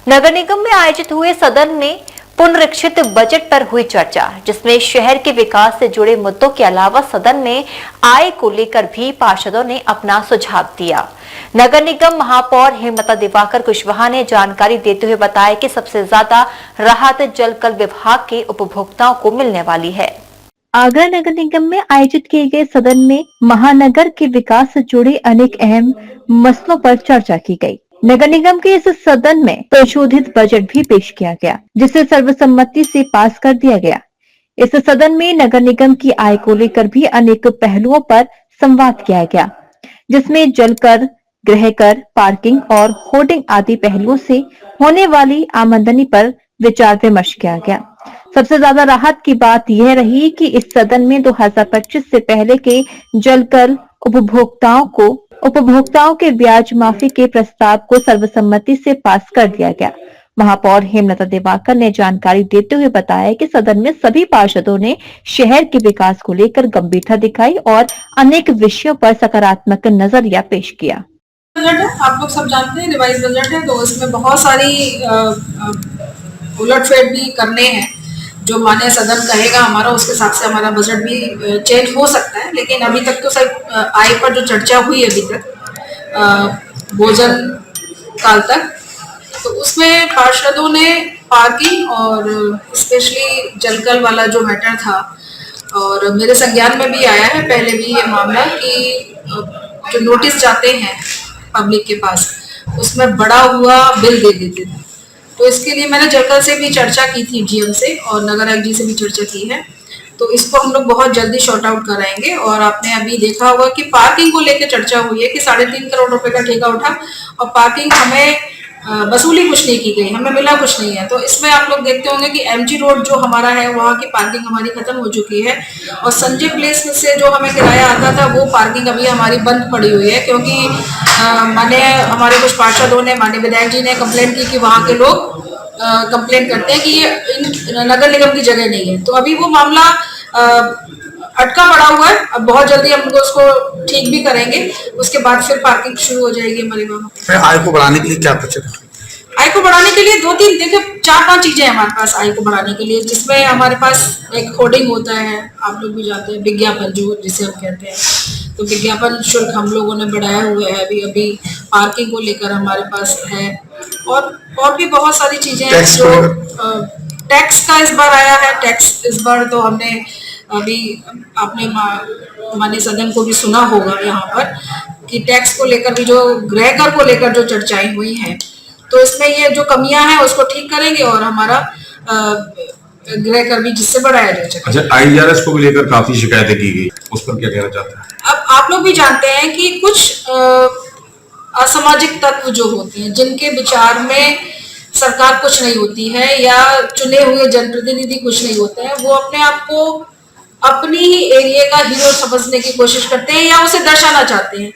नगर निगम में आयोजित हुए सदन में पुनरीक्षित बजट पर हुई चर्चा, जिसमें शहर के विकास से जुड़े मुद्दों के अलावा सदन में आय को लेकर भी पार्षदों ने अपना सुझाव दिया। नगर निगम महापौर हेमलता दिवाकर कुशवाहा ने जानकारी देते हुए बताया कि सबसे ज्यादा राहत जलकल विभाग के उपभोक्ताओं को मिलने वाली है। आगरा नगर निगम में आयोजित किए गए सदन में महानगर के विकास से जुड़े अनेक अहम मसलों पर चर्चा की गई। नगर निगम के इस सदन में संशोधित बजट भी पेश किया गया, जिसे सर्वसम्मति से पास कर दिया गया। इस सदन में नगर निगम की आय को लेकर भी अनेक पहलुओं पर संवाद किया गया, जिसमें जल कर, गृह कर, पार्किंग और होर्डिंग आदि पहलुओं से होने वाली आमदनी पर विचार विमर्श किया गया। सबसे ज्यादा राहत की बात यह रही कि इस सदन में 2025 से पहले के जल कर उपभोक्ताओं के ब्याज माफी के प्रस्ताव को सर्वसम्मति से पास कर दिया गया। महापौर हेमलता दिवाकर ने जानकारी देते हुए बताया कि सदन में सभी पार्षदों ने शहर के विकास को लेकर गंभीरता दिखाई और अनेक विषयों पर सकारात्मक नजरिया पेश किया। बजट है, आप लोग सब जानते हैं, रिवाइज बजट है, तो इसमें बहुत सारी उलटफेर भी करने हैं। जो माननीय सदन कहेगा हमारा, उसके हिसाब से हमारा बजट भी चेंज हो सकता है। लेकिन अभी तक तो सिर्फ आय पर जो चर्चा हुई अभी तक भोजन काल तक, तो उसमें पार्षदों ने पार्किंग और स्पेशली जलकल वाला जो मैटर था, और मेरे संज्ञान में भी आया है पहले भी ये मामला कि जो नोटिस जाते हैं पब्लिक के पास, उसमें बड़ा हुआ बिल दे देते थे। तो इसके लिए मैंने जलकल से भी चर्चा की थी, जीएम से, और नगर आयुक्त से भी चर्चा की है। तो इसको हम लोग बहुत जल्दी शॉर्ट आउट कराएंगे। और आपने अभी देखा होगा कि पार्किंग को लेकर चर्चा हुई है कि 3.5 करोड़ रुपए का ठेका उठा और पार्किंग हमें वसूली कुछ नहीं की गई, हमें मिला कुछ नहीं है। तो इसमें आप लोग देखते होंगे कि एमजी रोड जो हमारा है, वहाँ की पार्किंग हमारी खत्म हो चुकी है, और संजय प्लेस में से जो हमें किराया आता था वो पार्किंग अभी हमारी बंद पड़ी हुई है, क्योंकि माने हमारे कुछ पार्षदों ने, माननीय विधायक जी ने कंप्लेंट की कि वहाँ के लोग कंप्लेंट करते हैं कि ये इन नगर निगम की जगह नहीं है। तो अभी वो मामला अटका पड़ा हुआ है। अब बहुत जल्दी हम लोग उसको ठीक भी करेंगे, उसके बाद फिर पार्किंग शुरू हो जाएगी हमारी वहाँ। आय को बढ़ाने के लिए क्या प्रचार? आय को बढ़ाने के लिए 2-3 देखिए 4-5 चीजें हमारे पास आय को बढ़ाने के लिए, जिसमें हमारे पास एक होर्डिंग होता है, आप लोग भी जानते हैं, विज्ञापन जो जिसे हम कहते हैं। तो विज्ञापन शुल्क हम लोगों ने बढ़ाया हुआ है अभी पार्किंग को लेकर हमारे पास है, और भी बहुत सारी चीजें हैं। जो टैक्स का इस बार आया है, टैक्स इस बार तो हमने अभी आपने माननीय सदन को भी सुना होगा यहाँ पर कि टैक्स को लेकर भी, जो गृह कर को लेकर जो चर्चाएं हुई हैं, तो इसमें ये जो कमियां हैं उसको ठीक करेंगे और हमारा गृह कर भी जिससे बढ़ाया जा सके। अच्छा, आईआरएस को लेकर काफी शिकायतें की गई, उस पर क्या कहना चाहते हैं? अब आप लोग भी जानते हैं कि कुछ असामाजिक तत्व जो होते हैं, जिनके विचार में सरकार कुछ नहीं होती है या चुने हुए जनप्रतिनिधि कुछ नहीं होते हैं, वो अपने आप को अपनी ही एरिया का हीरो समझने की कोशिश करते हैं या उसे दर्शाना चाहते हैं।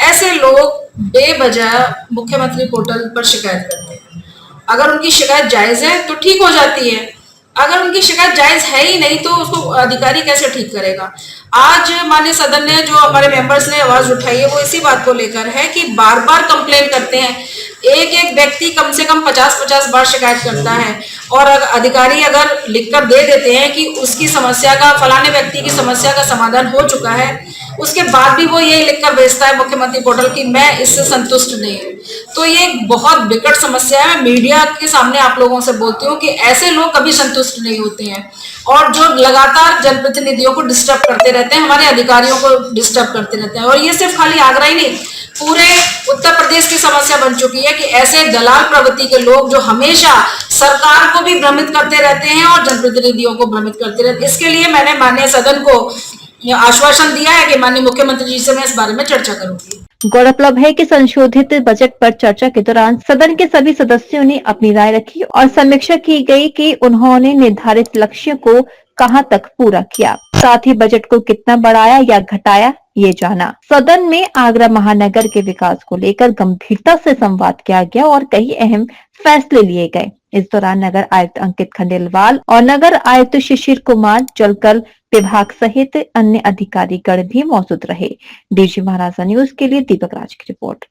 ऐसे लोग बेवजह मुख्यमंत्री पोर्टल पर शिकायत करते हैं। अगर उनकी शिकायत जायज है तो ठीक हो जाती है, अगर उनकी शिकायत जायज है ही नहीं तो उसको अधिकारी कैसे ठीक करेगा। आज माननीय सदन ने, जो हमारे मेंबर्स ने आवाज उठाई है, वो इसी बात को लेकर है कि बार बार कंप्लेन करते हैं। एक व्यक्ति कम से कम 50-50 बार शिकायत करता है, और अधिकारी अगर लिखकर दे देते हैं कि उसकी समस्या का, फलाने व्यक्ति की समस्या का समाधान हो चुका है, उसके बाद भी वो ये लिखकर भेजता है मुख्यमंत्री पोर्टल की मैं इससे संतुष्ट नहीं हूँ। तो ये एक बहुत विकट समस्या है। मीडिया के सामने आप लोगों से बोलती हूँ कि ऐसे लोग कभी संतुष्ट नहीं होते हैं, और जो लगातार जनप्रतिनिधियों को डिस्टर्ब करते रहते हैं, हमारे अधिकारियों को डिस्टर्ब करते रहते हैं। और ये सिर्फ खाली आगरा ही नहीं, पूरे उत्तर प्रदेश की समस्या बन चुकी है कि ऐसे दलाल प्रवृत्ति के लोग जो हमेशा सरकार को भी भ्रमित करते रहते हैं और जनप्रतिनिधियों को भ्रमित करते रहते हैं। इसके लिए मैंने माननीय सदन को आश्वासन दिया है कि माननीय मुख्यमंत्री जी से मैं इस बारे में चर्चा करूंगी। गौरतलब है कि संशोधित बजट पर चर्चा के दौरान सदन के सभी सदस्यों ने अपनी राय रखी और समीक्षा की गई कि उन्होंने निर्धारित लक्ष्य को कहां तक पूरा किया, साथ ही बजट को कितना बढ़ाया या घटाया ये जाना। सदन में आगरा महानगर के विकास को लेकर गंभीरता से संवाद किया गया और कई अहम फैसले लिए गए। इस दौरान नगर आयुक्त अंकित खंडेलवाल और नगर आयुक्त शिशिर कुमार, जलकल विभाग सहित अन्य अधिकारीगण भी मौजूद रहे। डीजी महाराजा न्यूज के लिए दीपक राज की रिपोर्ट।